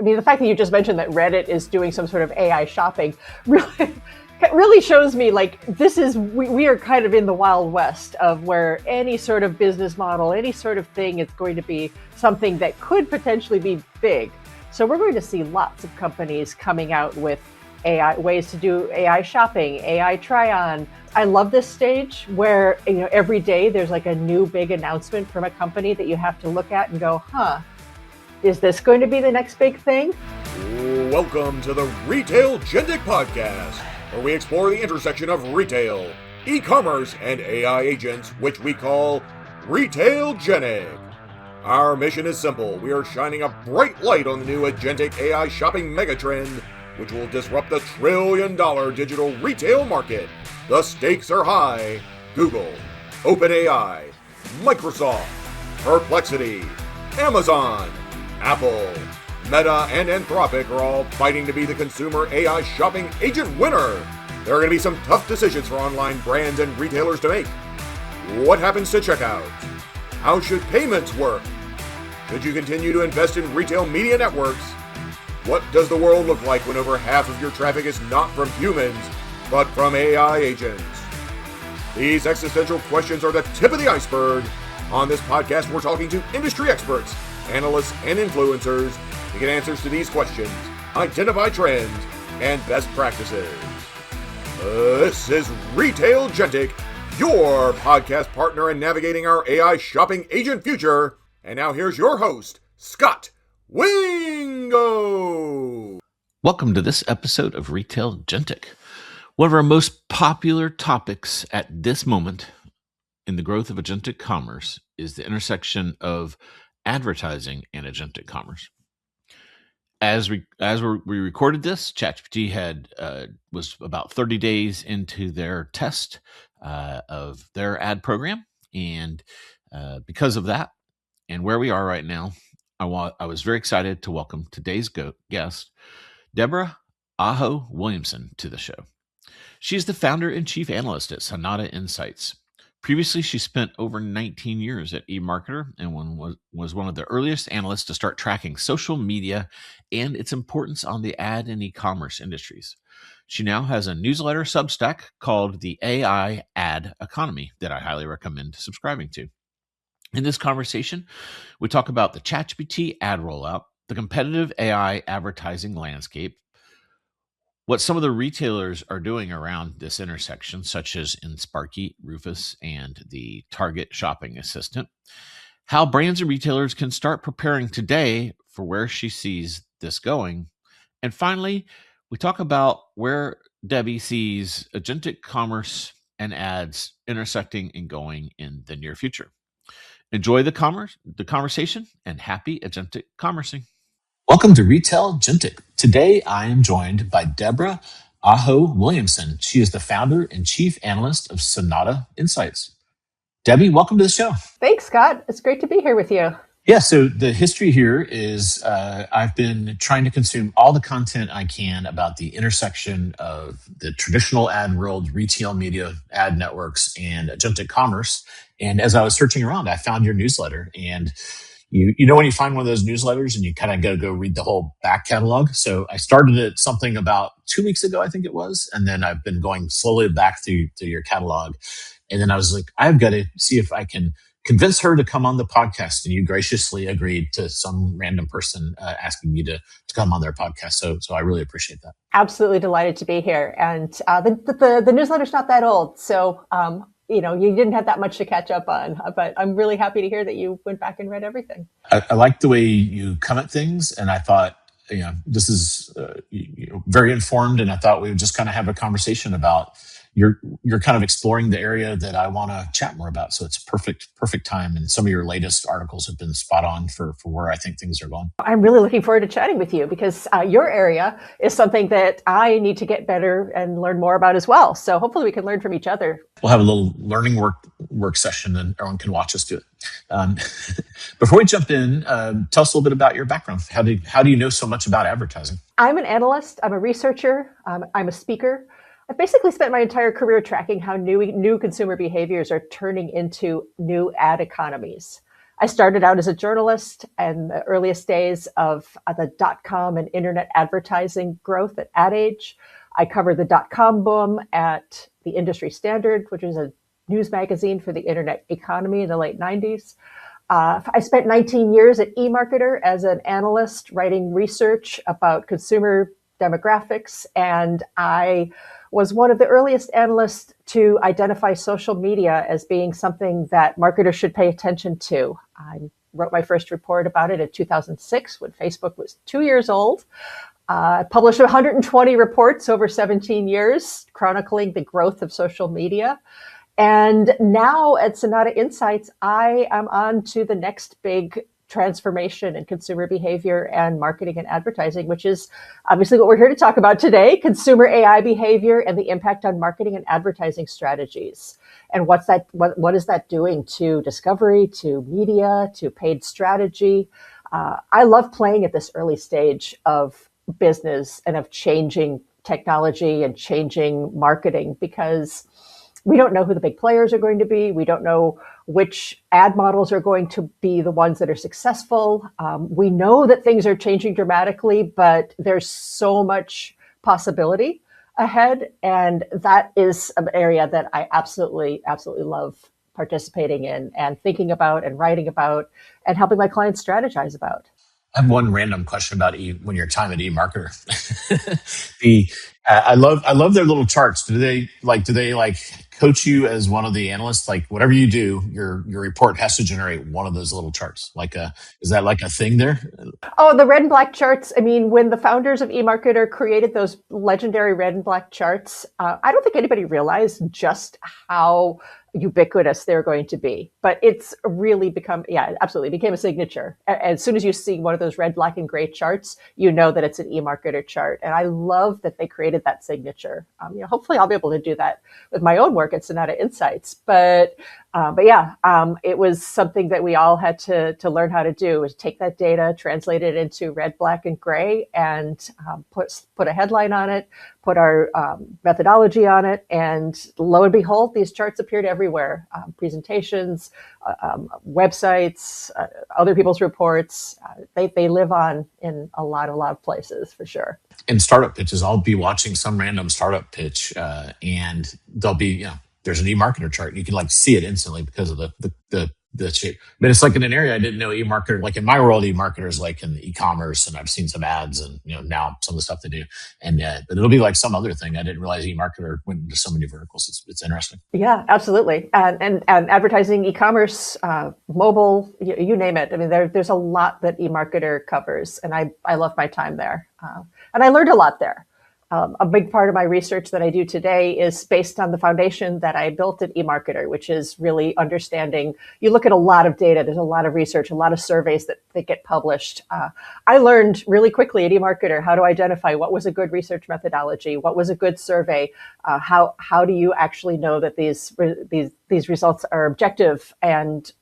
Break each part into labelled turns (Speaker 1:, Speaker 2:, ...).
Speaker 1: I mean, the fact that you just mentioned that Reddit is doing some sort of AI shopping really shows me like we are kind of in the Wild West of where any sort of business model, any sort of thing is going to be something that could potentially be big. So we're going to see lots of companies coming out with AI ways to do AI shopping, AI try-on. I love this stage where every day there's like a new big announcement from a company that you have to look at and go, is this going to be the next big thing?
Speaker 2: Welcome to the Retailgentic podcast, where we explore the intersection of retail, e-commerce, and AI agents, which we call Retailgentic. Our mission is simple. We are shining a bright light on the new Agentic AI shopping megatrend, which will disrupt the trillion-dollar digital retail market. The stakes are high. Google, OpenAI, Microsoft, Perplexity, Amazon, Apple, Meta, and Anthropic are all fighting to be the consumer AI shopping agent winner. There are going to be some tough decisions for online brands and retailers to make. What happens to checkout? How should payments work? Should you continue to invest in retail media networks? What does the world look like when over half of your traffic is not from humans, but from AI agents? These existential questions are the tip of the iceberg. On this podcast, we're talking to industry experts, analysts, and influencers to get answers to these questions, identify trends, and best practices. This is Retailgentic, your podcast partner in navigating our AI shopping agent future. And now here's your host, Scott Wingo.
Speaker 3: Welcome to this episode of Retailgentic. One of our most popular topics at this moment in the growth of agentic commerce is the intersection of advertising and agentic commerce. As we recorded this, ChatGPT was about 30 days into their test of their ad program, and because of that, and where we are right now, I was very excited to welcome today's guest, Debra Aho Williamson, to the show. She's the founder and chief analyst at Sonata Insights. Previously, she spent over 19 years at eMarketer and was one of the earliest analysts to start tracking social media and its importance on the ad and e-commerce industries. She now has a newsletter Substack called the AI Ad Economy that I highly recommend subscribing to. In this conversation, we talk about the ChatGPT ad rollout, the competitive AI advertising landscape, what some of the retailers are doing around this intersection, such as in Sparky, Rufus, and the Target shopping assistant, how brands and retailers can start preparing today for where she sees this going, and finally, we talk about where Debbie sees agentic commerce and ads intersecting and going in the near future. Enjoy the conversation, and happy agentic commercing. Welcome to Retailgentic. Today, I am joined by Debra Aho Williamson. She is the founder and chief analyst of Sonata Insights. Debbie, welcome to the show.
Speaker 1: Thanks, Scott. It's great to be here with you.
Speaker 3: Yeah, so the history here is I've been trying to consume all the content I can about the intersection of the traditional ad world, retail media, ad networks, and agentic commerce. And as I was searching around, I found your newsletter. And you know when you find one of those newsletters and you kind of got to go read the whole back catalog. So I started at something about 2 weeks ago, I think it was. And then I've been going slowly back through your catalog. And then I was like, I've got to see if I can convince her to come on the podcast. And you graciously agreed to some random person asking you to come on their podcast. So I really appreciate that.
Speaker 1: Absolutely delighted to be here. And the newsletter's not that old. So, you didn't have that much to catch up on, but I'm really happy to hear that you went back and read everything.
Speaker 3: I like the way you come at things. And I thought, this is very informed. And I thought we would just kind of have a conversation about you're kind of exploring the area that I want to chat more about. So it's perfect time. And some of your latest articles have been spot on for where I think things are going.
Speaker 1: I'm really looking forward to chatting with you because your area is something that I need to get better and learn more about as well. So hopefully we can learn from each other.
Speaker 3: We'll have a little learning work session and everyone can watch us do it. Before we jump in, tell us a little bit about your background. How do you know so much about advertising?
Speaker 1: I'm an analyst. I'm a researcher. I'm a speaker. I've basically spent my entire career tracking how new consumer behaviors are turning into new ad economies. I started out as a journalist in the earliest days of the dot-com and internet advertising growth at Ad Age. I covered the dot-com boom at the Industry Standard, which is a news magazine for the internet economy in the late 90s. I spent 19 years at eMarketer as an analyst writing research about consumer demographics, and I was one of the earliest analysts to identify social media as being something that marketers should pay attention to. I wrote my first report about it in 2006 when Facebook was 2 years old. I published 120 reports over 17 years, chronicling the growth of social media. And now at Sonata Insights, I am on to the next big transformation in consumer behavior and marketing and advertising, which is obviously what we're here to talk about today, consumer AI behavior and the impact on marketing and advertising strategies. And what is that doing to discovery, to media, to paid strategy? I love playing at this early stage of business and of changing technology and changing marketing, because we don't know who the big players are going to be. We don't know which ad models are going to be the ones that are successful. We know that things are changing dramatically, but there's so much possibility ahead. And that is an area that I absolutely love participating in and thinking about and writing about and helping my clients strategize about.
Speaker 4: I have one random question about when your time at eMarketer. I love their little charts. Do they coach you as one of the analysts? Like whatever you do, your report has to generate one of those little charts. Is that like a thing there?
Speaker 1: Oh, the red and black charts. I mean, when the founders of eMarketer created those legendary red and black charts, I don't think anybody realized just how ubiquitous they're going to be. But it's really become, absolutely became a signature. As soon as you see one of those red, black, and gray charts, you know that it's an eMarketer chart. And I love that they created that signature. Hopefully I'll be able to do that with my own work at Sonata Insights. But it was something that we all had to learn how to do, was take that data, translate it into red, black, and gray, and put a headline on it, put our methodology on it, and lo and behold, these charts appeared everywhere. Presentations, websites, other people's reports. They live on in a lot of places for sure.
Speaker 4: In startup pitches, I'll be watching some random startup pitch, and there'll be there's an eMarketer chart. You can see it instantly because of the shape. But it's like in an area I didn't know eMarketer. Like in my world, eMarketer is like in the e-commerce, and I've seen some ads, and now some of the stuff they do. And but it'll be like some other thing. I didn't realize eMarketer went into so many verticals. It's interesting.
Speaker 1: Yeah, absolutely. And advertising, e-commerce, mobile, you name it. I mean, there's a lot that eMarketer covers, and I love my time there. And I learned a lot there. A big part of my research that I do today is based on the foundation that I built at eMarketer, which is really understanding. You look at a lot of data, there's a lot of research, a lot of surveys that get published. I learned really quickly at eMarketer how to identify what was a good research methodology, what was a good survey, how do you actually know that these results are objective and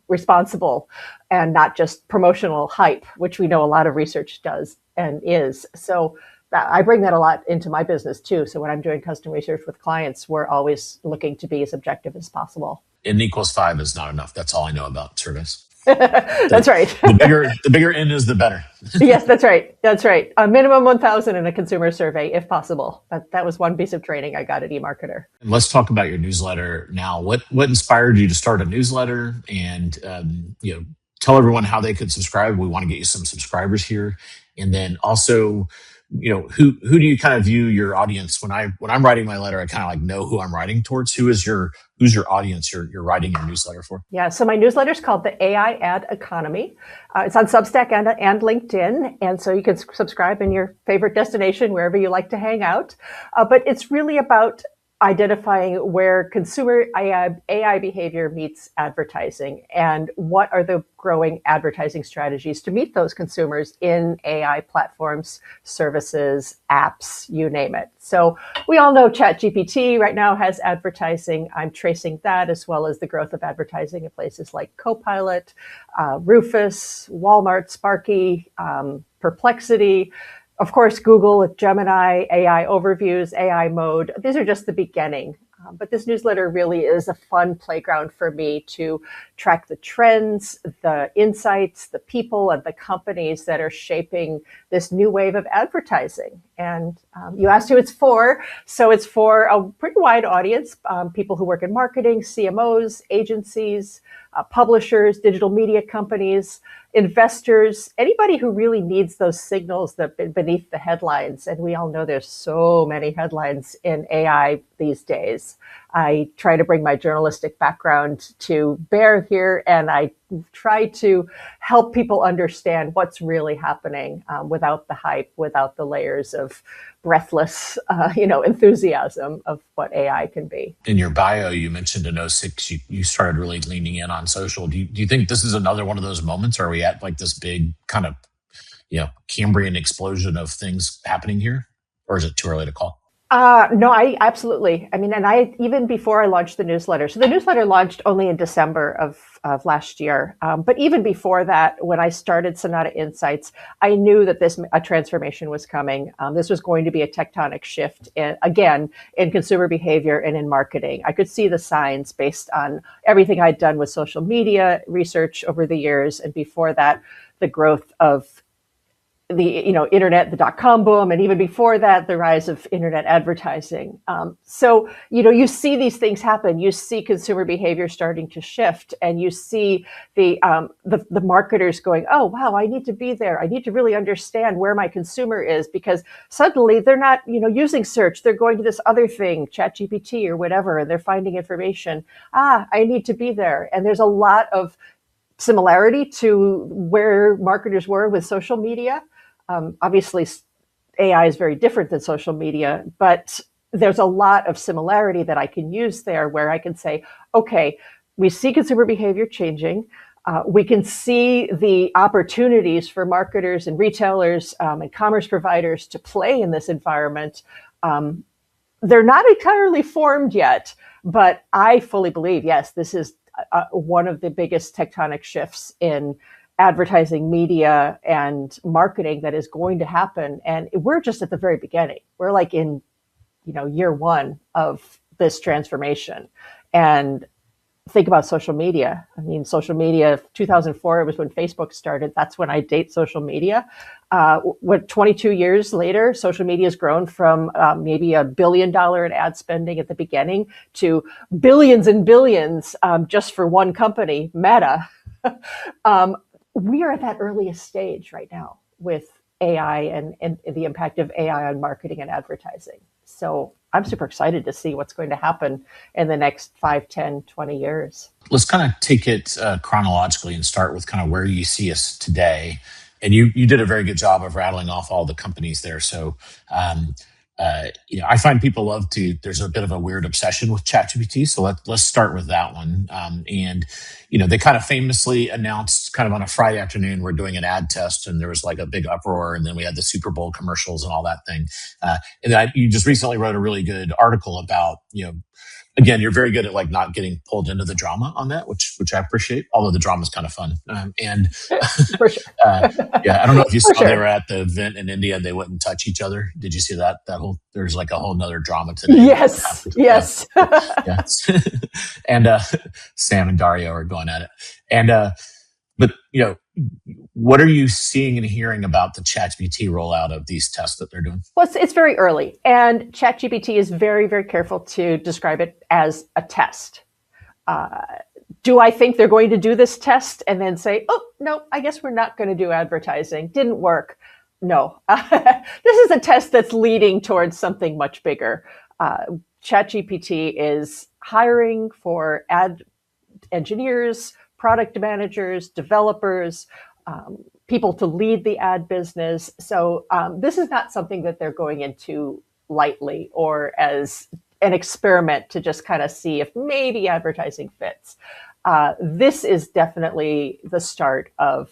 Speaker 1: responsible and not just promotional hype, which we know a lot of research does and is. So I bring that a lot into my business too. So when I'm doing custom research with clients, we're always looking to be as objective as possible.
Speaker 4: N equals 5 is not enough. That's all I know about surveys.
Speaker 1: That's right.
Speaker 4: The bigger N is, the better.
Speaker 1: Yes, that's right. That's right. A minimum 1,000 in a consumer survey, if possible. That was one piece of training I got at eMarketer.
Speaker 4: And let's talk about your newsletter now. What inspired you to start a newsletter? And tell everyone how they could subscribe. We want to get you some subscribers here. And then also, who do you kind of view your audience? When I'm writing my letter, I kind of know who I'm writing towards. Who's your audience you're writing your newsletter for?
Speaker 1: Yeah, so my newsletter is called the AI Ad Economy. It's on Substack and LinkedIn, and so you can subscribe in your favorite destination wherever you like to hang out. But it's really about identifying where consumer AI behavior meets advertising and what are the growing advertising strategies to meet those consumers in AI platforms, services, apps, you name it. So we all know ChatGPT right now has advertising. I'm tracing that as well as the growth of advertising in places like Copilot, Rufus, Walmart, Sparky, Perplexity. Of course, Google with Gemini, AI overviews, AI mode. These are just the beginning. But this newsletter really is a fun playground for me to track the trends, the insights, the people, and the companies that are shaping this new wave of advertising. And you asked who it's for. So it's for a pretty wide audience, people who work in marketing, CMOs, agencies, publishers, digital media companies, investors, anybody who really needs those signals that beneath the headlines. And we all know there's so many headlines in AI these days. I try to bring my journalistic background to bear here, and I try to help people understand what's really happening without the hype, without the layers of breathless, enthusiasm of what AI can be.
Speaker 4: In your bio, you mentioned in '06, you started really leaning in on social. Do you think this is another one of those moments? Are we at like this big kind of, Cambrian explosion of things happening here? Or is it too early to call?
Speaker 1: No, I absolutely. I mean, and I, even before I launched the newsletter, so the newsletter launched only in December of last year. But even before that, when I started Sonata Insights, I knew that a transformation was coming. This was going to be a tectonic shift again in consumer behavior and in marketing. I could see the signs based on everything I'd done with social media research over the years. And before that, the growth of the internet, the dot-com boom, and even before that, the rise of internet advertising. So you see these things happen. You see consumer behavior starting to shift, and you see the marketers going, "Oh wow, I need to be there. I need to really understand where my consumer is," because suddenly they're not using search. They're going to this other thing, ChatGPT or whatever, and they're finding information. I need to be there, and there's a lot of similarity to where marketers were with social media. Obviously, AI is very different than social media, but there's a lot of similarity that I can use there where I can say, okay, we see consumer behavior changing. We can see the opportunities for marketers and retailers and commerce providers to play in this environment. They're not entirely formed yet, but I fully believe, yes, this is one of the biggest tectonic shifts in advertising, media, and marketing that is going to happen. And we're just at the very beginning. We're like in, year one of this transformation. And think about social media. I mean, social media, 2004 was when Facebook started. That's when I date social media. 22 years later, social media has grown from maybe $1 billion in ad spending at the beginning to billions and billions just for one company, Meta. We are at that earliest stage right now with AI and the impact of AI on marketing and advertising. So I'm super excited to see what's going to happen in the next 5, 10, 20 years.
Speaker 4: Let's kind of take it chronologically and start with kind of where you see us today. And you did a very good job of rattling off all the companies there. So, I find people love to, there's a bit of a weird obsession with ChatGPT. So let's start with that one. And they kind of famously announced kind of on a Friday afternoon, we're doing an ad test, and there was like a big uproar. And then we had the Super Bowl commercials and all that thing. You just recently wrote a really good article about, again, you're very good at like not getting pulled into the drama on that, which I appreciate. Although the drama is kind of fun.
Speaker 1: For sure.
Speaker 4: I don't know if you saw
Speaker 1: sure.
Speaker 4: They were at the event in India and they wouldn't touch each other. Did you see that? There's like a whole nother drama today.
Speaker 1: Yes. Yes.
Speaker 4: Yes. And Sam and Dario are going at it. And but what are you seeing and hearing about the ChatGPT rollout of these tests that they're doing?
Speaker 1: Well, it's very early, and ChatGPT is very, very careful to describe it as a test. Do I think they're going to do this test and then say, "Oh no, I guess we're not going to do advertising. Didn't work"? No, this is a test that's leading towards something much bigger. ChatGPT is hiring for ad engineers, product managers, developers, people to lead the ad business. So this is not something that they're going into lightly or as an experiment to just kind of see if maybe advertising fits. This is definitely the start of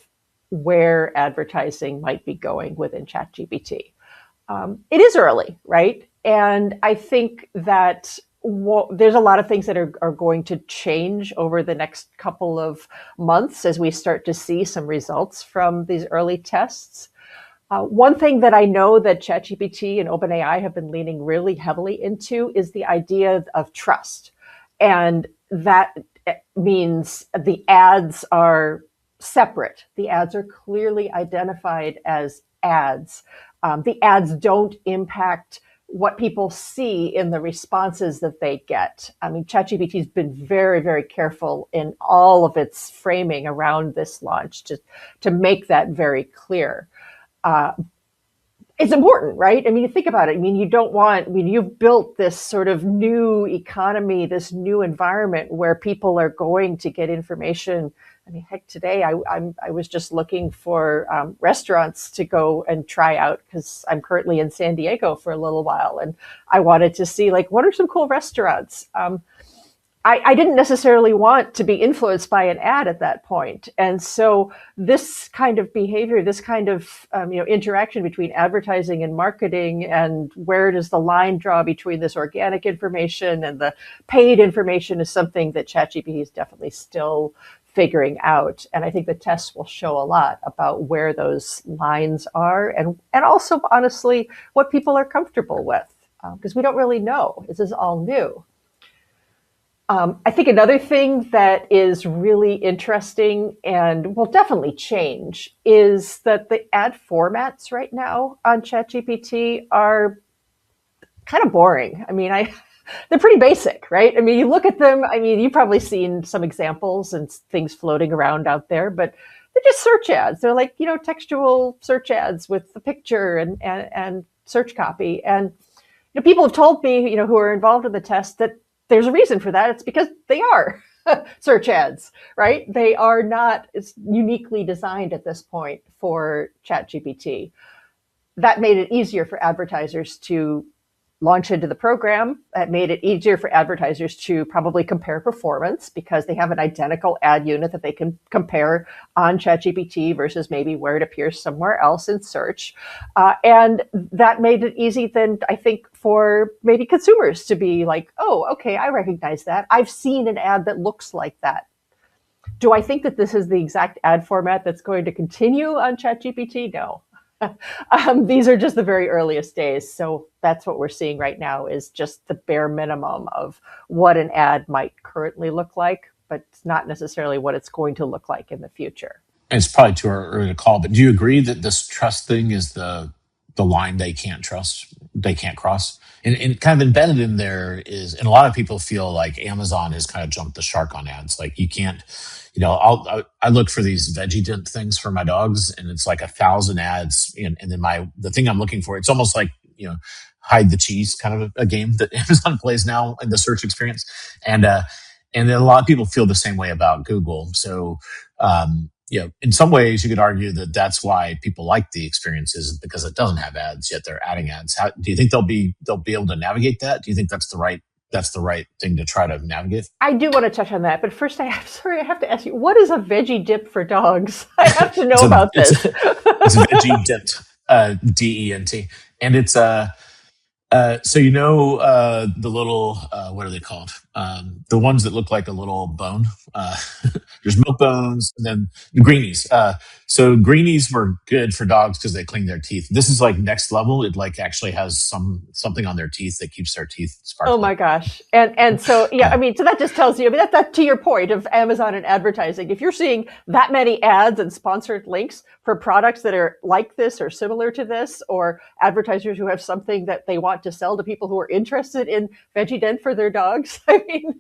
Speaker 1: where advertising might be going within ChatGPT. It is early, right? And I think that there's a lot of things that are going to change over the next couple of months as we start to see some results from these early tests. One thing that I know that ChatGPT and OpenAI have been leaning really heavily into is the idea of trust. And that means the ads are separate. The ads are clearly identified as ads. The ads don't impact what people see in the responses that they get. I mean, ChatGPT has been very, very careful in all of its framing around this launch to make that very clear. It's important, right? I mean, you think about it. I mean, you've built this sort of new economy, this new environment where people are going to get information. I mean, heck, today I was just looking for restaurants to go and try out because I'm currently in San Diego for a little while, and I wanted to see like what are some cool restaurants. I didn't necessarily want to be influenced by an ad at that point. And so this kind of behavior, this kind of interaction between advertising and marketing, and where does the line draw between this organic information and the paid information, is something that ChatGPT is definitely still figuring out. And I think the tests will show a lot about where those lines are, and also, honestly, what people are comfortable with, because we don't really know. This is all new. I think another thing that is really interesting and will definitely change is that the ad formats right now on ChatGPT are kind of boring. I mean, they're pretty basic, right? I mean, you look at them, I mean, you've probably seen some examples and things floating around out there, but they're just search ads. They're like, textual search ads with the picture and search copy. And people have told me, who are involved in the test, that there's a reason for that. It's because they are search ads, right? They are not uniquely designed at this point for ChatGPT. That made it easier for advertisers to launch into the program. That made it easier for advertisers to probably compare performance because they have an identical ad unit that they can compare on ChatGPT versus maybe where it appears somewhere else in search. And that made it easy then, I think, for maybe consumers to be like, oh, okay, I recognize that. I've seen an ad that looks like that. Do I think that this is the exact ad format that's going to continue on ChatGPT? No. These are just the very earliest days. So that's what we're seeing right now, is just the bare minimum of what an ad might currently look like, but it's not necessarily what it's going to look like in the future.
Speaker 4: And it's probably too early to call, but do you agree that this trust thing is the line they can't cross? And kind of embedded in there is, and a lot of people feel like Amazon has kind of jumped the shark on ads. Like you can't, I look for these Veggie things for my dogs, and it's like 1,000 ads, and then the thing I'm looking for, it's almost like hide the cheese kind of a game that Amazon plays now in the search experience, and then a lot of people feel the same way about Google. So in some ways, you could argue that that's why people like the experiences, because it doesn't have ads, yet they're adding ads. Do you think they'll be able to navigate that? Do you think that's the right thing to try to navigate?
Speaker 1: I do want to touch on that, but first I have to ask you, what is a veggie dip for dogs? I have to know about this.
Speaker 4: It's veggie dipped, DENT, and it's so the little what are they called? The ones that look like a little bone. There's milk bones, and then the greenies. So greenies were good for dogs because they clean their teeth. This is like next level. It like actually has something on their teeth that keeps their teeth sparkling.
Speaker 1: Oh my gosh! And so I mean, so that just tells you. I mean, that to your point of Amazon and advertising. If you're seeing that many ads and sponsored links for products that are like this or similar to this, or advertisers who have something that they want to sell to people who are interested in veggie dent for their dogs, I mean,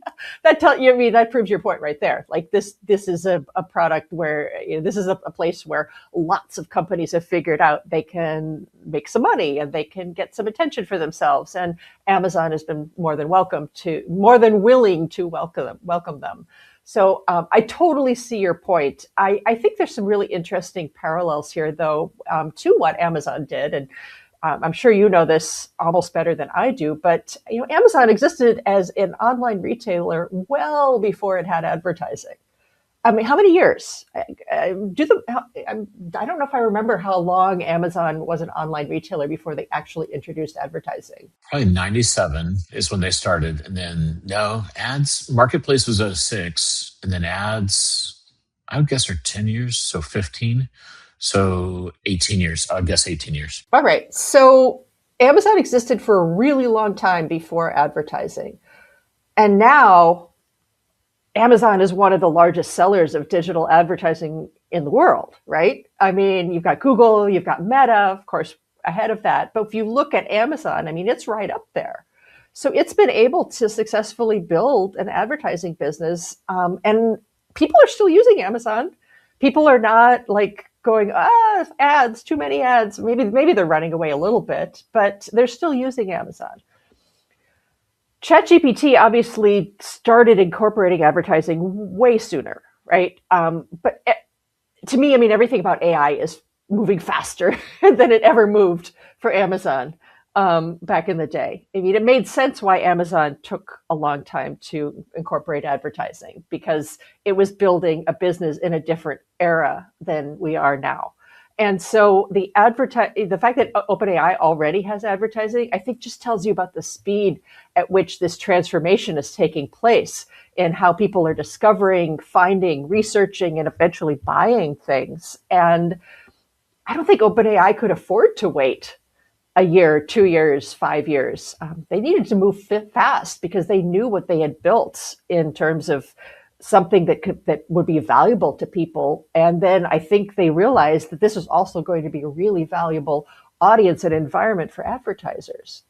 Speaker 1: that proves your point right there. Like this is a product where this is a place where lots of companies have figured out they can make some money and they can get some attention for themselves. And Amazon has been more than willing to welcome them. So I totally see your point. I think there's some really interesting parallels here, though, to what Amazon did. And I'm sure you know this almost better than I do, but Amazon existed as an online retailer well before it had advertising. I mean, how many years? I don't know if I remember how long Amazon was an online retailer before they actually introduced advertising.
Speaker 4: Probably 97 is when they started. And then ads, marketplace was 06, and then ads, I would guess are 10 years, so 15. So 18 years, I guess 18 years.
Speaker 1: All right. So Amazon existed for a really long time before advertising. And now Amazon is one of the largest sellers of digital advertising in the world, right? I mean, you've got Google, you've got Meta, of course, ahead of that. But if you look at Amazon, I mean, it's right up there. So it's been able to successfully build an advertising business. And people are still using Amazon. People are not like going, ads, too many ads. Maybe they're running away a little bit, but they're still using Amazon. ChatGPT obviously started incorporating advertising way sooner, right? But to me, I mean, everything about AI is moving faster than it ever moved for Amazon back in the day. I mean, it made sense why Amazon took a long time to incorporate advertising because it was building a business in a different era than we are now. And so the fact that OpenAI already has advertising, I think just tells you about the speed at which this transformation is taking place in how people are discovering, finding, researching, and eventually buying things. And I don't think OpenAI could afford to wait a year, 2 years, 5 years. They needed to move fast because they knew what they had built in terms of something that would be valuable to people. And then I think they realized that this is also going to be a really valuable audience and environment for advertisers.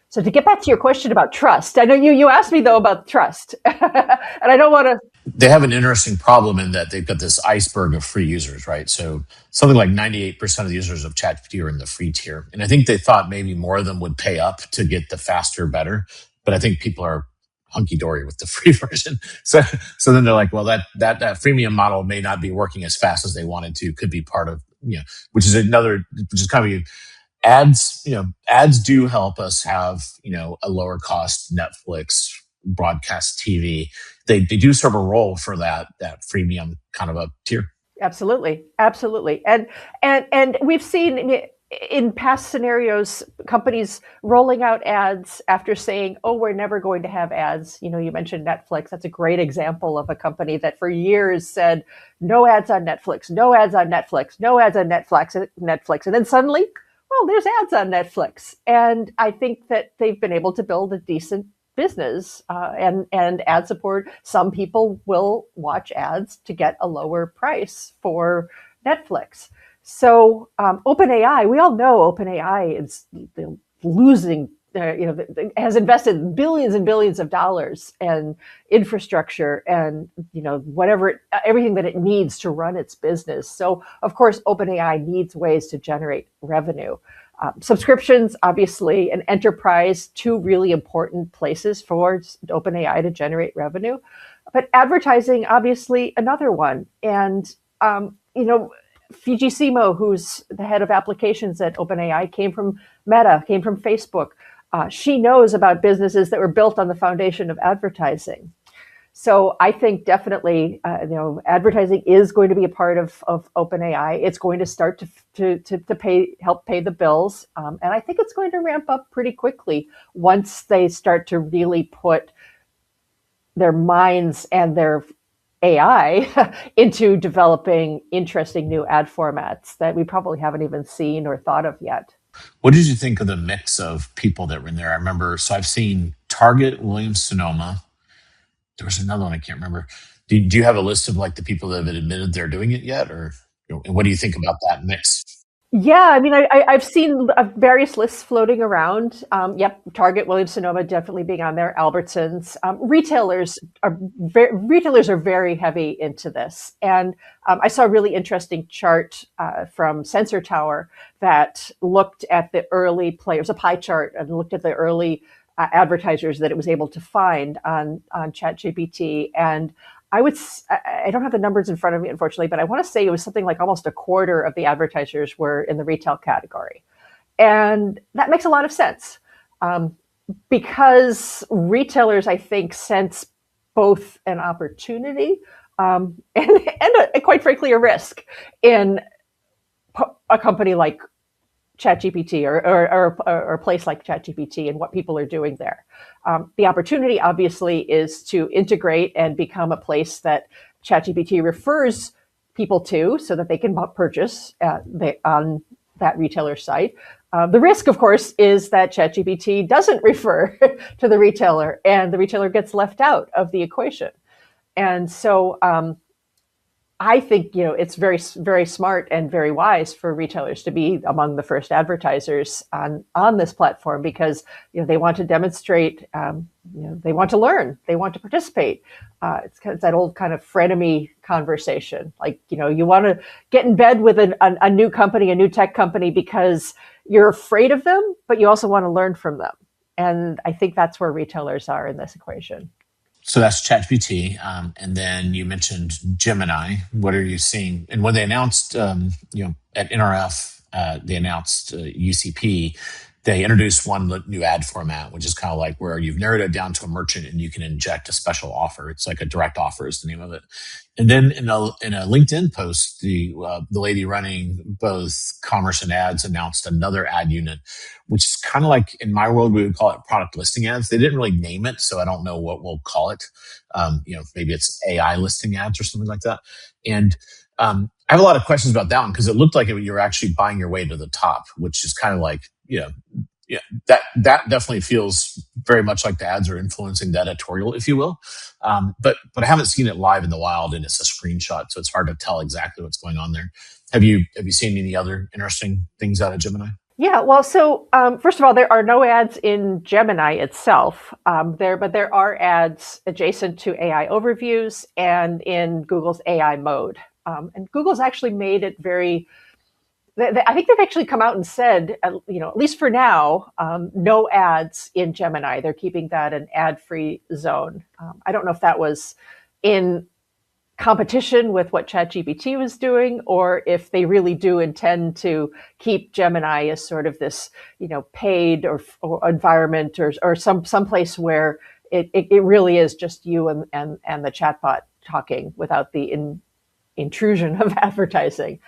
Speaker 1: So to get back to your question about trust, I know you asked me though about trust, and I don't want to.
Speaker 4: They have an interesting problem in that they've got this iceberg of free users, right? So something like 98% of the users of ChatGPT are in the free tier. And I think they thought maybe more of them would pay up to get the faster, better. But I think people are hunky dory with the free version. So then they're like, well, that freemium model may not be working as fast as they wanted to, could be part of, which is kind of ads do help us have, a lower cost Netflix, broadcast TV. They do serve a role for that freemium kind of a tier.
Speaker 1: Absolutely. And we've seen in past scenarios, companies rolling out ads after saying, oh, we're never going to have ads. You mentioned Netflix. That's a great example of a company that for years said, no ads on Netflix, no ads on Netflix, no ads on Netflix. And then suddenly, well, there's ads on Netflix. And I think that they've been able to build a decent business and ad support. Some people will watch ads to get a lower price for Netflix. So OpenAI, we all know OpenAI is losing, has invested billions and billions of dollars in infrastructure and everything that it needs to run its business. So of course, OpenAI needs ways to generate revenue. Subscriptions, obviously, and enterprise, two really important places for OpenAI to generate revenue. But advertising, obviously, another one. And, Fiji Simo, who's the head of applications at OpenAI, came from Meta, came from Facebook. She knows about businesses that were built on the foundation of advertising. So I think definitely, advertising is going to be a part of OpenAI. It's going to start to help pay the bills, and I think it's going to ramp up pretty quickly once they start to really put their minds and their AI into developing interesting new ad formats that we probably haven't even seen or thought of yet.
Speaker 4: What did you think of the mix of people that were in there? I remember, so I've seen Target, Williams-Sonoma. There was another one I can't remember. Do you have a list of like the people that have admitted they're doing it yet, or and what do you think about that mix?
Speaker 1: Yeah, I mean, I've seen various lists floating around. Yep, Target, Williams-Sonoma definitely being on there. Albertsons, retailers are very heavy into this, and I saw a really interesting chart from Sensor Tower that looked at the early players, a pie chart, and looked at the early advertisers that it was able to find on ChatGPT. And I don't have the numbers in front of me, unfortunately, but I want to say it was something like almost a quarter of the advertisers were in the retail category. And that makes a lot of sense because retailers, I think, sense both an opportunity and quite frankly, a risk in a company like ChatGPT or a place like ChatGPT and what people are doing there. The opportunity, obviously, is to integrate and become a place that ChatGPT refers people to so that they can purchase on that retailer site. The risk, of course, is that ChatGPT doesn't refer to the retailer and the retailer gets left out of the equation. And so I think, it's very, very smart and very wise for retailers to be among the first advertisers on this platform because, they want to demonstrate, they want to learn, they want to participate. It's that old kind of frenemy conversation. Like, you want to get in bed with a new company, a new tech company, because you're afraid of them, but you also want to learn from them. And I think that's where retailers are in this equation.
Speaker 4: So that's ChatGPT, and then you mentioned Gemini. What are you seeing? And when they announced, at NRF, they announced UCP. They introduced one new ad format, which is kind of like where you've narrowed it down to a merchant and you can inject a special offer. It's like a direct offer is the name of it. And then in a LinkedIn post, the lady running both commerce and ads announced another ad unit, which is kind of like, in my world, we would call it product listing ads. They didn't really name it, so I don't know what we'll call it. Maybe it's AI listing ads or something like that. And I have a lot of questions about that one because it looked like you were actually buying your way to the top, which is kind of like, that definitely feels very much like the ads are influencing the editorial, if you will. But I haven't seen it live in the wild, and it's a screenshot, so it's hard to tell exactly what's going on there. Have you seen any other interesting things out of Gemini?
Speaker 1: Yeah, well, so first of all, there are no ads in Gemini itself, but there are ads adjacent to AI overviews and in Google's AI mode. And Google's actually made it very. I think they've actually come out and said, at least for now, no ads in Gemini. They're keeping that an ad-free zone. I don't know if that was in competition with what ChatGPT was doing, or if they really do intend to keep Gemini as sort of this, paid or environment or some place where it really is just you and the chatbot talking without the intrusion of advertising.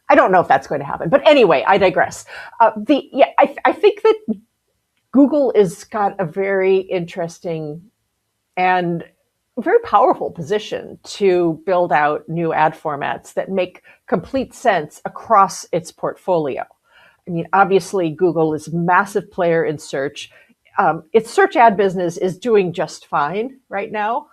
Speaker 1: I don't know if that's going to happen, but anyway, I digress. I think that Google has got a very interesting and very powerful position to build out new ad formats that make complete sense across its portfolio. I mean, obviously, Google is a massive player in search. Its search ad business is doing just fine right now,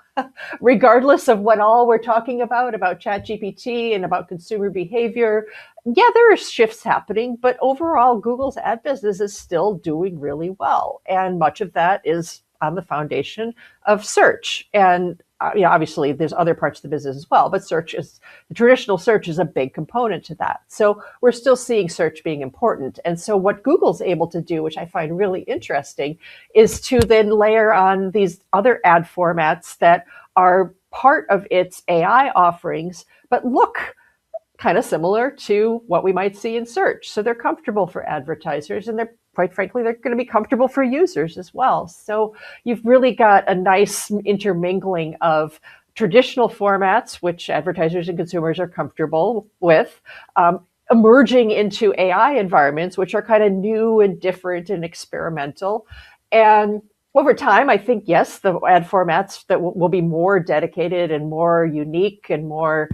Speaker 1: regardless of what all we're talking about ChatGPT and about consumer behavior. Yeah, there are shifts happening, but overall, Google's ad business is still doing really well. And much of that is on the foundation of search. And obviously, there's other parts of the business as well, but the traditional search is a big component to that. So we're still seeing search being important. And so what Google's able to do, which I find really interesting, is to then layer on these other ad formats that are part of its AI offerings, but look kind of similar to what we might see in search. So they're comfortable for advertisers, and quite frankly, they're going to be comfortable for users as well. So you've really got a nice intermingling of traditional formats, which advertisers and consumers are comfortable with, emerging into AI environments, which are kind of new and different and experimental. And over time, I think, yes, the ad formats that will be more dedicated and more unique and more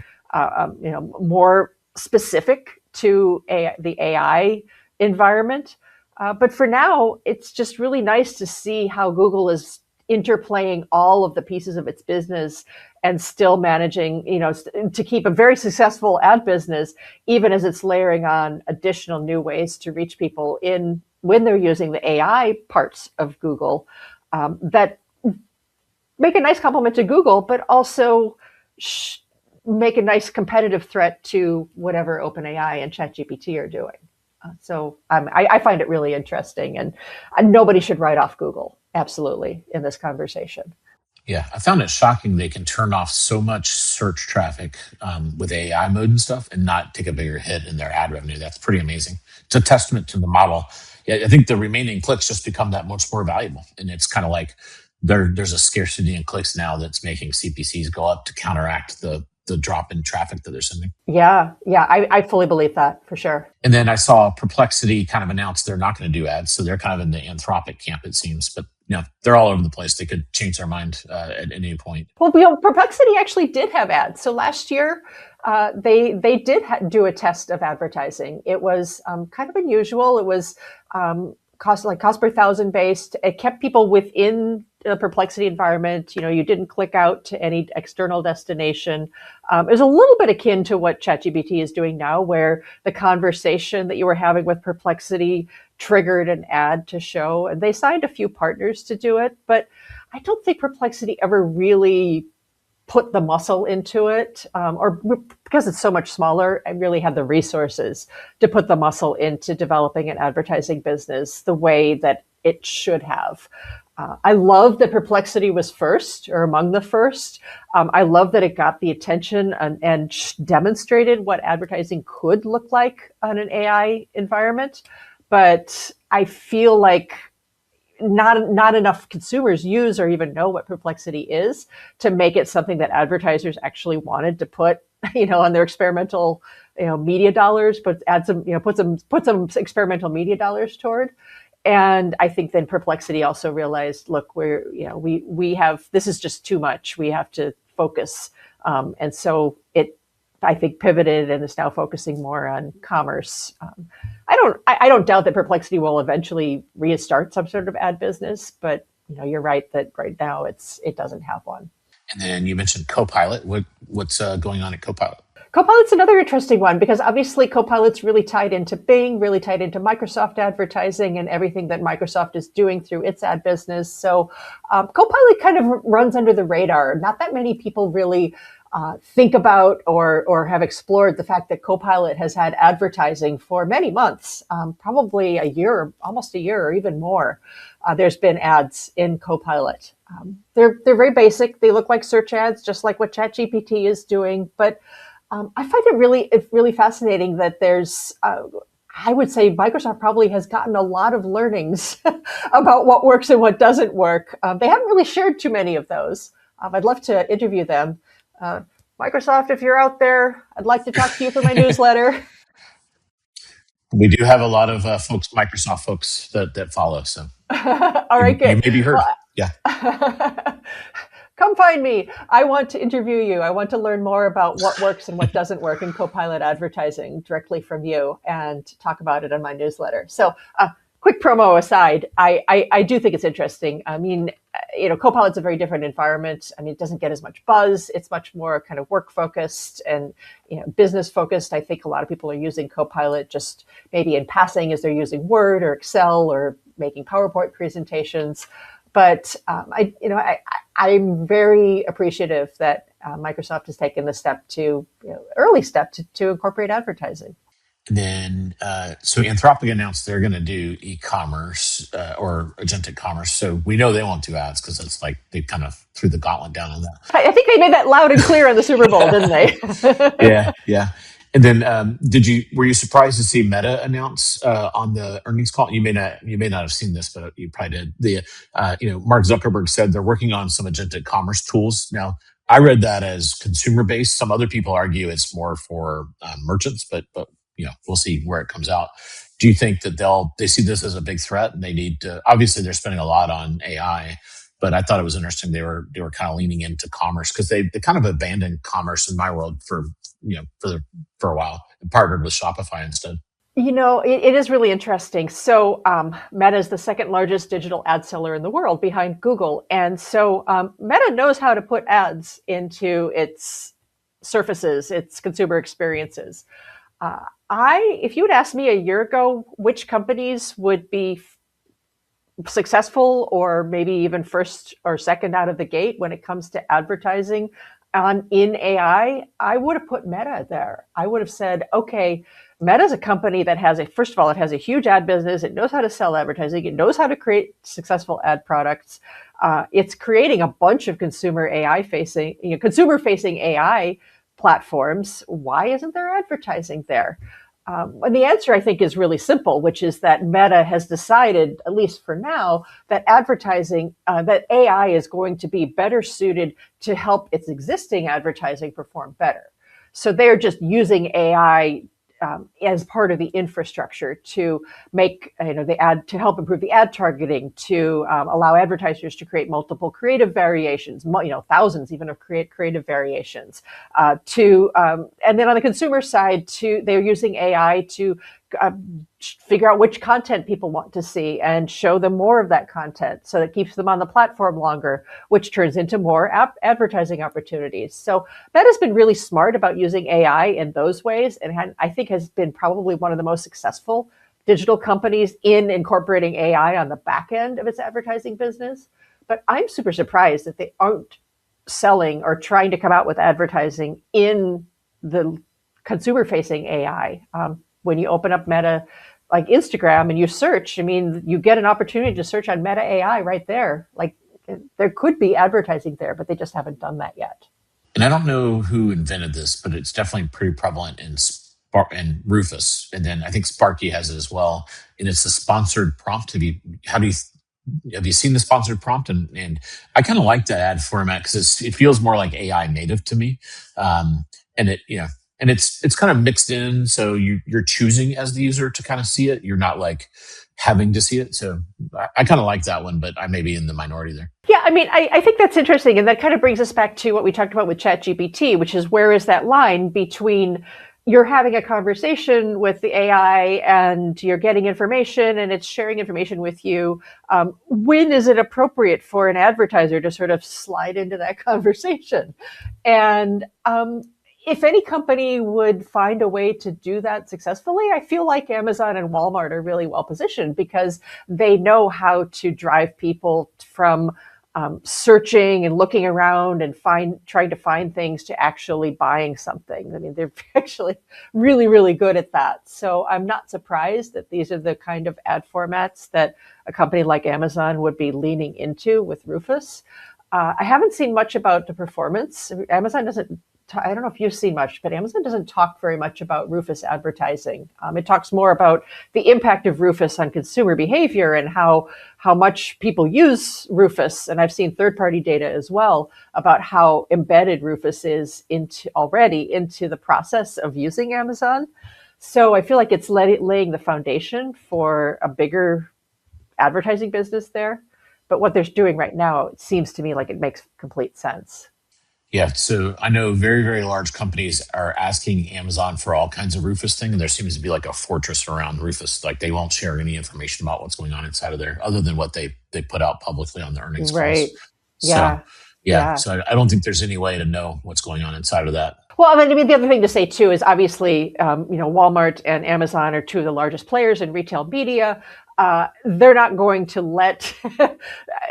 Speaker 1: specific to the AI environment. But for now, it's just really nice to see how Google is interplaying all of the pieces of its business and still managing, to keep a very successful ad business, even as it's layering on additional new ways to reach people when they're using the AI parts of Google that make a nice complement to Google, but also make a nice competitive threat to whatever OpenAI and ChatGPT are doing. So I find it really interesting, and nobody should write off Google, absolutely, in this conversation.
Speaker 4: Yeah, I found it shocking they can turn off so much search traffic with AI mode and stuff and not take a bigger hit in their ad revenue. That's pretty amazing. It's a testament to the model. Yeah, I think the remaining clicks just become that much more valuable. And it's kind of like there's a scarcity in clicks now that's making CPCs go up to counteract the drop in traffic that they're sending.
Speaker 1: Yeah, I fully believe that for sure.
Speaker 4: And then I saw Perplexity kind of announce they're not going to do ads. So they're kind of in the Anthropic camp, it seems. But they're all over the place. They could change their mind at any point.
Speaker 1: Well, Perplexity actually did have ads. So last year, They did do a test of advertising. It was kind of unusual. It was cost per thousand based. It kept people within the Perplexity environment. You didn't click out to any external destination. It was a little bit akin to what ChatGPT is doing now, where the conversation that you were having with Perplexity triggered an ad to show. And they signed a few partners to do it, but I don't think Perplexity ever really put the muscle into it, or because it's so much smaller, I really had the resources to put the muscle into developing an advertising business the way that it should have. I love that Perplexity was first, or among the first. I love that it got the attention and demonstrated what advertising could look like on an AI environment. But I feel like not enough consumers use or even know what Perplexity is to make it something that advertisers actually wanted to put, on their experimental, media dollars, but put some experimental media dollars toward. And I think then Perplexity also realized, look, we have, this is just too much. We have to focus. And so it, I think, pivoted and is now focusing more on commerce. I don't doubt that Perplexity will eventually restart some sort of ad business, but you're right that right now it doesn't have one.
Speaker 4: And then you mentioned Copilot. What's going on at Copilot?
Speaker 1: Copilot's another interesting one because obviously Copilot's really tied into Bing, really tied into Microsoft advertising and everything that Microsoft is doing through its ad business. So Copilot kind of runs under the radar. Not that many people really think about or have explored the fact that Copilot has had advertising for many months, probably a year, almost a year or even more. There's been ads in Copilot. They're very basic. They look like search ads, just like what ChatGPT is doing. But I find it really fascinating that there's, I would say Microsoft probably has gotten a lot of learnings about what works and what doesn't work. They haven't really shared too many of those. I'd love to interview them. Microsoft, if you're out there, I'd like to talk to you for my newsletter.
Speaker 4: We do have a lot of Microsoft folks that follow. So
Speaker 1: all right, good.
Speaker 4: You may be heard. Yeah.
Speaker 1: Come find me. I want to interview you. I want to learn more about what works and what doesn't work in Copilot advertising directly from you and talk about it in my newsletter. So quick promo aside, I do think it's interesting. I mean, Copilot's a very different environment. I mean, it doesn't get as much buzz. It's much more kind of work focused and business focused. I think a lot of people are using Copilot just maybe in passing as they're using Word or Excel or making PowerPoint presentations. But I'm very appreciative that Microsoft has taken the early step to incorporate advertising.
Speaker 4: And then, so Anthropic announced they're going to do e-commerce or agentic commerce. So we know they won't do ads because it's like they kind of threw the gauntlet down on that.
Speaker 1: I think they made that loud and clear in the Super Bowl, didn't they?
Speaker 4: Yeah. And then, were you surprised to see Meta announce on the earnings call? You may not have seen this, but you probably did. Mark Zuckerberg said they're working on some agentic commerce tools. Now, I read that as consumer based. Some other people argue it's more for merchants, but we'll see where it comes out. Do you think that they see this as a big threat and they need to? Obviously, they're spending a lot on AI. But I thought it was interesting. They were kind of leaning into commerce because they kind of abandoned commerce in my world for a while and partnered with Shopify instead.
Speaker 1: It is really interesting. So Meta is the second largest digital ad seller in the world behind Google. And so Meta knows how to put ads into its surfaces, its consumer experiences. If you had asked me a year ago which companies would be successful or maybe even first or second out of the gate when it comes to advertising in AI, I would have put Meta there. I would have said, okay, Meta is a company that first of all, it has a huge ad business. It knows how to sell advertising. It knows how to create successful ad products. It's creating a bunch of consumer facing AI platforms. Why isn't there advertising there? And the answer, I think, is really simple, which is that Meta has decided, at least for now, that that AI is going to be better suited to help its existing advertising perform better. So they're just using AI as part of the infrastructure to make the ad, to help improve the ad targeting, to allow advertisers to create multiple creative variations, thousands even of creative variations, and then on the consumer side, they're using AI to figure out which content people want to see and show them more of that content, so that keeps them on the platform longer, which turns into more advertising opportunities. So Meta has been really smart about using AI in those ways, and I think has been probably one of the most successful digital companies in incorporating AI on the back end of its advertising business. But I'm super surprised that they aren't selling or trying to come out with advertising in the consumer-facing AI. When you open up Meta, like Instagram, and you search, you get an opportunity to search on Meta AI right there. Like, there could be advertising there, but they just haven't done that yet.
Speaker 4: And I don't know who invented this, but it's definitely pretty prevalent in and Rufus, and then I think Sparky has it as well. And it's a sponsored prompt. Have you seen the sponsored prompt? And I kind of like that ad format because it feels more like AI native to me. And it's kind of mixed in, so you're choosing as the user to kind of see it. You're not like having to see it. So I kind of like that one, but I may be in the minority there.
Speaker 1: Yeah, I think that's interesting. And that kind of brings us back to what we talked about with ChatGPT, which is, where is that line between you're having a conversation with the AI and you're getting information and it's sharing information with you? When is it appropriate for an advertiser to sort of slide into that conversation? And if any company would find a way to do that successfully, I feel like Amazon and Walmart are really well positioned, because they know how to drive people from searching and looking around and trying to find things to actually buying something. They're actually really, really good at that. So I'm not surprised that these are the kind of ad formats that a company like Amazon would be leaning into with Rufus. I haven't seen much about the performance. Amazon doesn't. I don't know if you've seen much, but Amazon doesn't talk very much about Rufus advertising. It talks more about the impact of Rufus on consumer behavior and how much people use Rufus. And I've seen third-party data as well about how embedded Rufus is already into the process of using Amazon. So I feel like it's laying the foundation for a bigger advertising business there. But what they're doing right now, it seems to me like it makes complete sense.
Speaker 4: Yeah, so I know very, very large companies are asking Amazon for all kinds of Rufus thing, and there seems to be like a fortress around Rufus. Like, they won't share any information about what's going on inside of there, other than what they put out publicly on the earnings
Speaker 1: Right.
Speaker 4: calls.
Speaker 1: Yeah.
Speaker 4: So yeah, so I don't think there's any way to know what's going on inside of that.
Speaker 1: Well, the other thing to say too is, obviously, Walmart and Amazon are two of the largest players in retail media. They're not going to let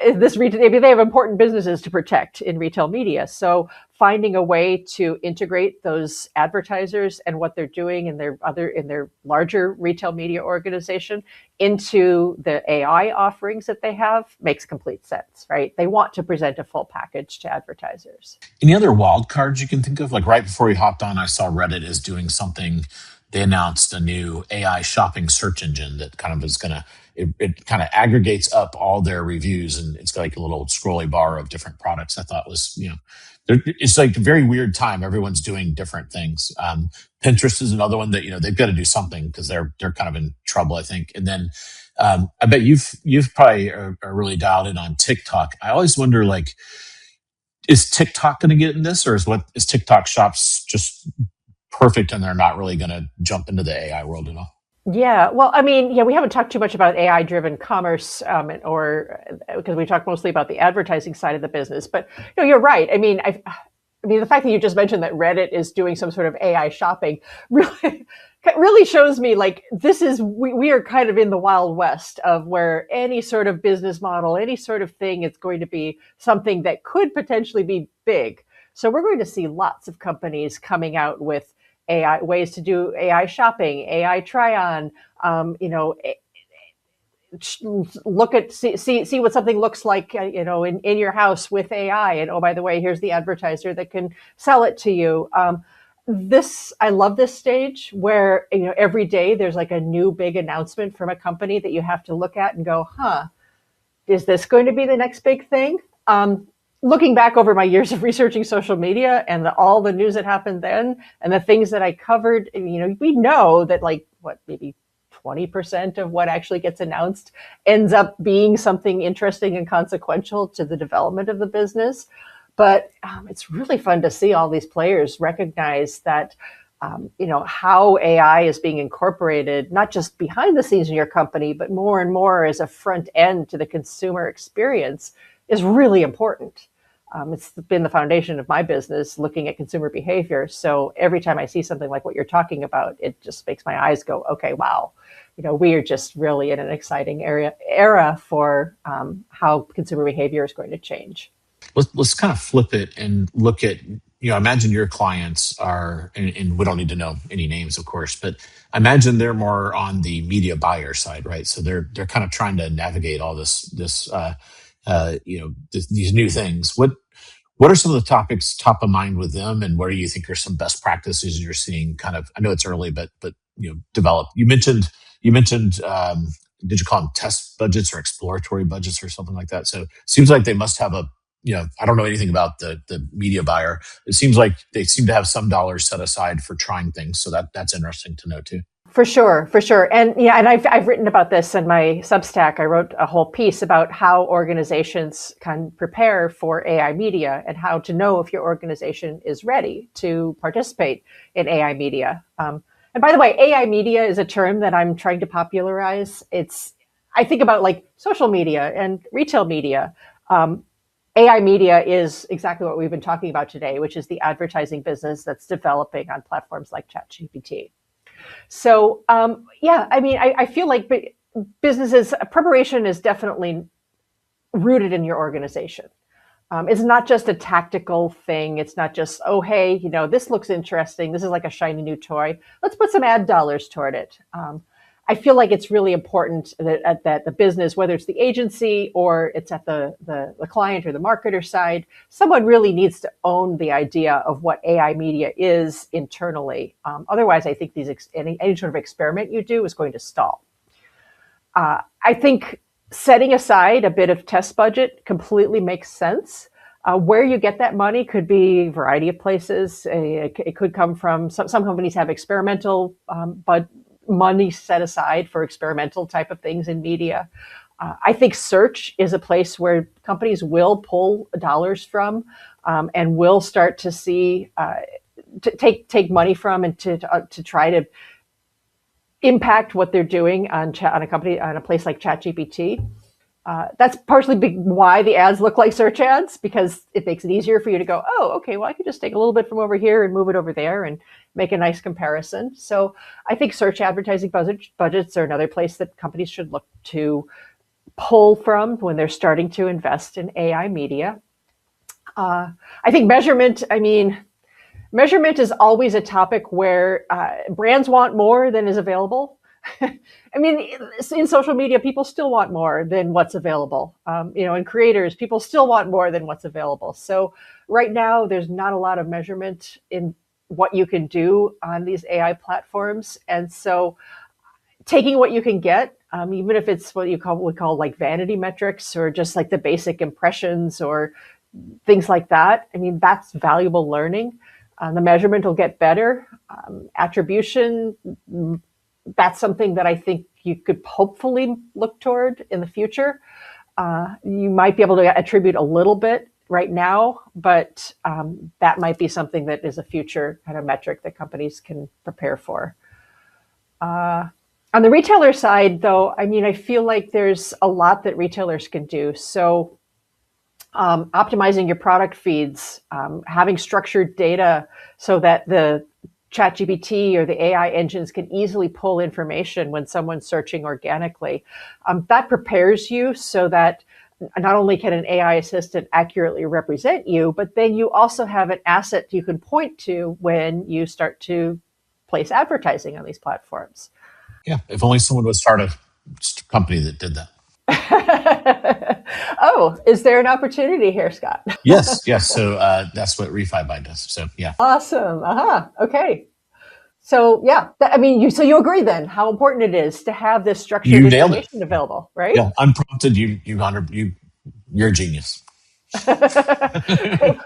Speaker 1: this retail. They have important businesses to protect in retail media. So finding a way to integrate those advertisers and what they're doing in their larger retail media organization into the AI offerings that they have makes complete sense, right? They want to present a full package to advertisers.
Speaker 4: Any other wild cards you can think of? Like, right before we hopped on, I saw Reddit is doing something. They announced a new AI shopping search engine that kind of is going to, it kind of aggregates up all their reviews, and it's got like a little scrolly bar of different products. I thought was, it's like a very weird time. Everyone's doing different things. Pinterest is another one that, they've got to do something because they're kind of in trouble, I think. And then I bet you've probably are really dialed in on TikTok. I always wonder, like, is TikTok going to get in this, or is TikTok shops just perfect and they're not really going to jump into the AI world at all?
Speaker 1: Yeah, well, we haven't talked too much about AI-driven commerce, or because we talked mostly about the advertising side of the business. But you're right. The fact that you just mentioned that Reddit is doing some sort of AI shopping really shows me, like, we are kind of in the Wild West of where any sort of business model, any sort of thing, is going to be something that could potentially be big. So we're going to see lots of companies coming out with AI ways to do AI shopping, AI try on, see what something looks like, in your house with AI. And, oh, by the way, here's the advertiser that can sell it to you. I love this stage where, every day there's like a new big announcement from a company that you have to look at and go, is this going to be the next big thing? looking back over my years of researching social media and all the news that happened then and the things that I covered, we know that maybe 20% of what actually gets announced ends up being something interesting and consequential to the development of the business. But it's really fun to see all these players recognize that, how AI is being incorporated, not just behind the scenes in your company, but more and more as a front end to the consumer experience is really important. It's been the foundation of my business, looking at consumer behavior. So every time I see something like what you're talking about, it just makes my eyes go, okay, wow. We are just really in an exciting era for how consumer behavior is going to change.
Speaker 4: Let's kind of flip it and look at, imagine your clients are, and we don't need to know any names, of course, but imagine they're more on the media buyer side, right? So they're kind of trying to navigate all these new things. What are some of the topics top of mind with them, and where do you think are some best practices you're seeing? Kind of, I know it's early, but develop. You mentioned, did you call them test budgets or exploratory budgets or something like that? So it seems like they must have I don't know anything about the media buyer. It seems like they seem to have some dollars set aside for trying things. So that's interesting to know too.
Speaker 1: For sure. And I've written about this in my Substack. I wrote a whole piece about how organizations can prepare for AI media and how to know if your organization is ready to participate in AI media. And by the way, AI media is a term that I'm trying to popularize. I think about like social media and retail media. AI media is exactly what we've been talking about today, which is the advertising business that's developing on platforms like ChatGPT. So, I feel like businesses preparation is definitely rooted in your organization. It's not just a tactical thing. It's not just, oh, hey, this looks interesting. This is like a shiny new toy. Let's put some ad dollars toward it. I feel like it's really important that the business, whether it's the agency or it's at the client or the marketer side, someone really needs to own the idea of what AI media is internally. Otherwise, I think any sort of experiment you do is going to stall. I think setting aside a bit of test budget completely makes sense. Where you get that money could be a variety of places. It could come from some companies have experimental money set aside for experimental type of things in media. I think search is a place where companies will pull dollars from and will start to see to take money from and to try to impact what they're doing on a place like ChatGPT. That's partially why the ads look like search ads, because it makes it easier for you to go, oh, okay, well, I could just take a little bit from over here and move it over there and make a nice comparison. So I think search advertising budgets are another place that companies should look to pull from when they're starting to invest in AI media. I think measurement is always a topic where brands want more than is available. In social media, people still want more than what's available. And creators, people still want more than what's available. So right now, there's not a lot of measurement in what you can do on these AI platforms. And so taking what you can get, even if it's what we call like vanity metrics or just like the basic impressions or things like that, that's valuable learning. The measurement will get better. Attribution, that's something that I think you could hopefully look toward in the future. You might be able to attribute a little bit right now, but that might be something that is a future kind of metric that companies can prepare for. On the retailer side, though, I feel like there's a lot that retailers can do. So optimizing your product feeds, having structured data so that the ChatGPT or the AI engines can easily pull information when someone's searching organically. That prepares you so that not only can an AI assistant accurately represent you, but then you also have an asset you can point to when you start to place advertising on these platforms.
Speaker 4: Yeah, if only someone would start a company that did that.
Speaker 1: Oh, is there an opportunity here, Scott?
Speaker 4: Yes. So that's what RefiBuy does. So yeah.
Speaker 1: Awesome. Okay. So yeah, so you agree then how important it is to have this structured information available, right?
Speaker 4: Yeah, unprompted. You're a genius.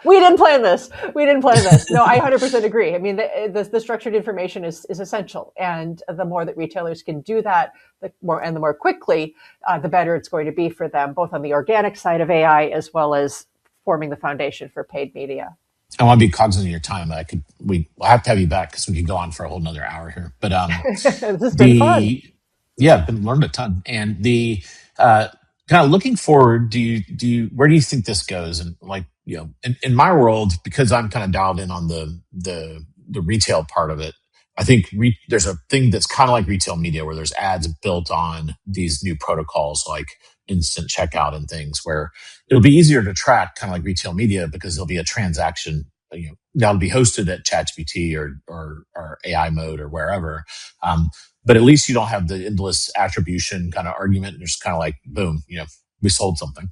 Speaker 1: We didn't plan this. We didn't plan this. No, I 100% agree. I mean, the structured information is essential. And the more that retailers can do that, the more quickly, the better it's going to be for them, both on the organic side of AI as well as forming the foundation for paid media.
Speaker 4: I want to be cognizant of your time. I have to have you back because we could go on for a whole nother hour here. But
Speaker 1: This has been fun.
Speaker 4: I've been learned a ton. And the kind of looking forward, where do you think this goes? And like, in my world, because I'm kind of dialed in on the retail part of it, I think there's a thing that's kind of like retail media where there's ads built on these new protocols like instant checkout and things where it'll be easier to track, kind of like retail media, because there'll be a transaction, that'll be hosted at ChatGPT or AI mode or wherever. But at least you don't have the endless attribution kind of argument. There's kind of like, boom, we sold something.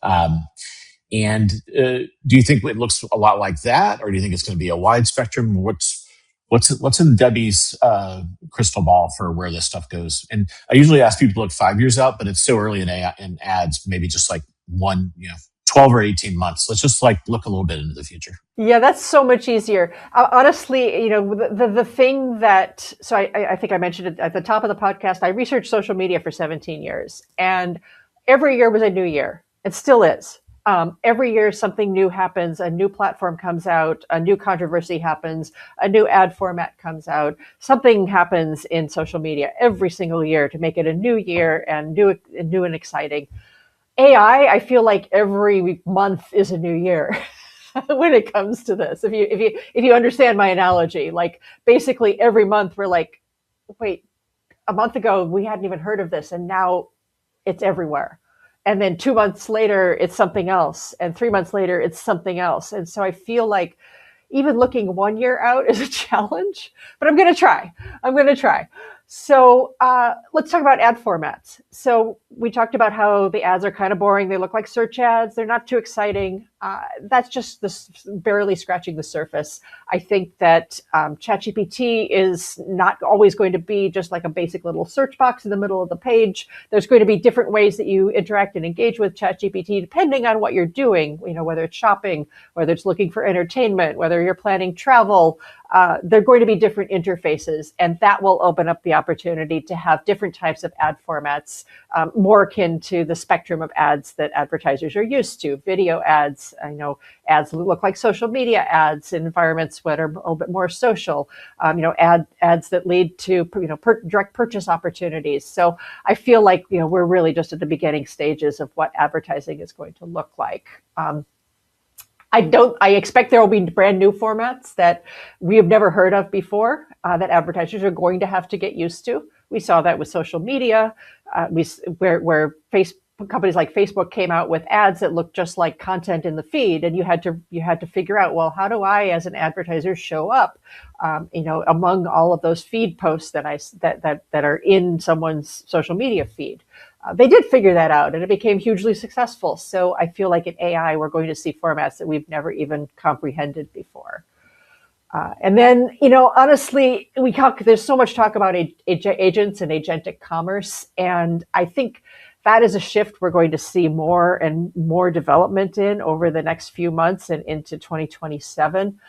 Speaker 4: And do you think it looks a lot like that, or do you think it's going to be a wide spectrum? What's in Debbie's crystal ball for where this stuff goes? And I usually ask people to look 5 years out, but it's so early in AI and ads, maybe just like 12 or 18 months. Let's just like look a little bit into the future.
Speaker 1: Yeah, that's so much easier. Honestly, the thing that, so I think I mentioned it at the top of the podcast, I researched social media for 17 years, and every year was a new year. It still is. Every year something new happens, a new platform comes out, a new controversy happens, a new ad format comes out. Something happens in social media every single year to make it a new year and new and exciting. AI, I feel like every month is a new year when it comes to this. If you understand my analogy, like basically every month we're like, wait, a month ago we hadn't even heard of this, and now it's everywhere. And then 2 months later, it's something else. And 3 months later, it's something else. And so I feel like even looking 1 year out is a challenge, but I'm going to try. So let's talk about ad formats. So we talked about how the ads are kind of boring. They look like search ads. They're not too exciting. That's just barely scratching the surface. I think that ChatGPT is not always going to be just like a basic little search box in the middle of the page. There's going to be different ways that you interact and engage with ChatGPT depending on what you're doing, whether it's shopping, whether it's looking for entertainment, whether you're planning travel. There are going to be different interfaces, and that will open up the opportunity to have different types of ad formats, more akin to the spectrum of ads that advertisers are used to. Video ads, I know ads look like social media ads in environments that are a little bit more social, ads that lead to direct purchase opportunities. So I feel like we're really just at the beginning stages of what advertising is going to look like. I expect there will be brand new formats that we have never heard of before, that advertisers are going to have to get used to. We saw that with social media, where companies like Facebook came out with ads that looked just like content in the feed, and you had to figure out, well, how do I, as an advertiser, show up, among all of those feed posts that are in someone's social media feed. They did figure that out, and it became hugely successful. So I feel like in AI, we're going to see formats that we've never even comprehended before. And then, honestly, there's so much talk about agents and agentic commerce. And I think that is a shift we're going to see more and more development in over the next few months and into 2027.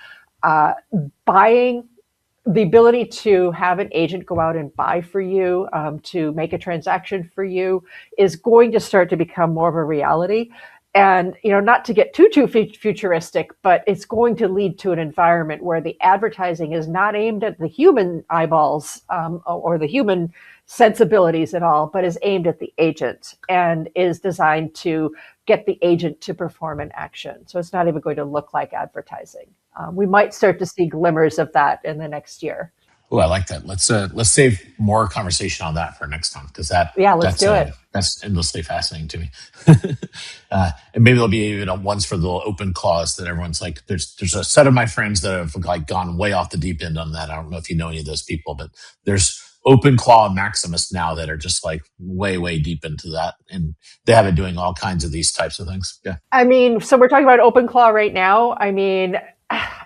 Speaker 1: The ability to have an agent go out and buy for you, to make a transaction for you, is going to start to become more of a reality. And, not to get too futuristic, but it's going to lead to an environment where the advertising is not aimed at the human eyeballs or the human sensibilities at all, but is aimed at the agent and is designed to get the agent to perform an action. So it's not even going to look like advertising. We might start to see glimmers of that in the next year.
Speaker 4: Oh, I like that. Let's save more conversation on that for next time, because
Speaker 1: let's do it.
Speaker 4: That's endlessly fascinating to me. And maybe there'll be even ones for the open clause that everyone's like, there's a set of my friends that have like gone way off the deep end on that. I don't know if you know any of those people, but there's open claw Maximus now that are just like way deep into that, and they have it doing all kinds of these types of things. Yeah.
Speaker 1: I mean, so we're talking about open claw right now. I mean,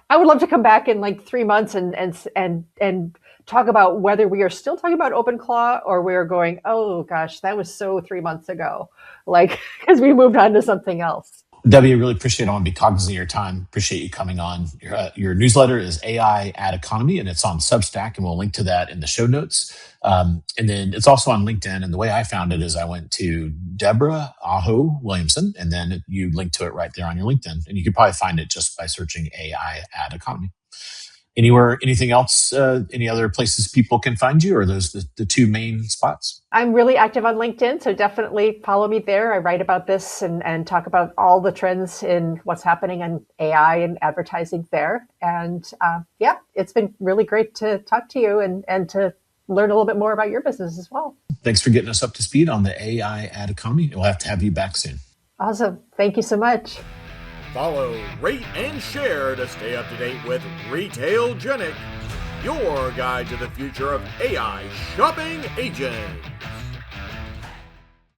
Speaker 1: I would love to come back in like 3 months and talk about whether we are still talking about open claw or we are going, oh gosh, that was so 3 months ago, like, because we moved on to something else.
Speaker 4: Debbie, I really appreciate it. I want to be cognizant of your time. Appreciate you coming on. Your newsletter is AI Ad Economy, and it's on Substack, and we'll link to that in the show notes. And then it's also on LinkedIn. And the way I found it is I went to Debra Aho Williamson, and then you link to it right there on your LinkedIn. And you could probably find it just by searching AI Ad Economy. Anything else, any other places people can find you, or are those the two main spots?
Speaker 1: I'm really active on LinkedIn, so definitely follow me there. I write about this and talk about all the trends in what's happening in AI and advertising there. And yeah, it's been really great to talk to you and to learn a little bit more about your business as well.
Speaker 4: Thanks for getting us up to speed on the AI ad economy. We'll have to have you back soon.
Speaker 1: Awesome. Thank you so much.
Speaker 2: Follow, rate, and share to stay up to date with Retailgentic, your guide to the future of AI shopping agents.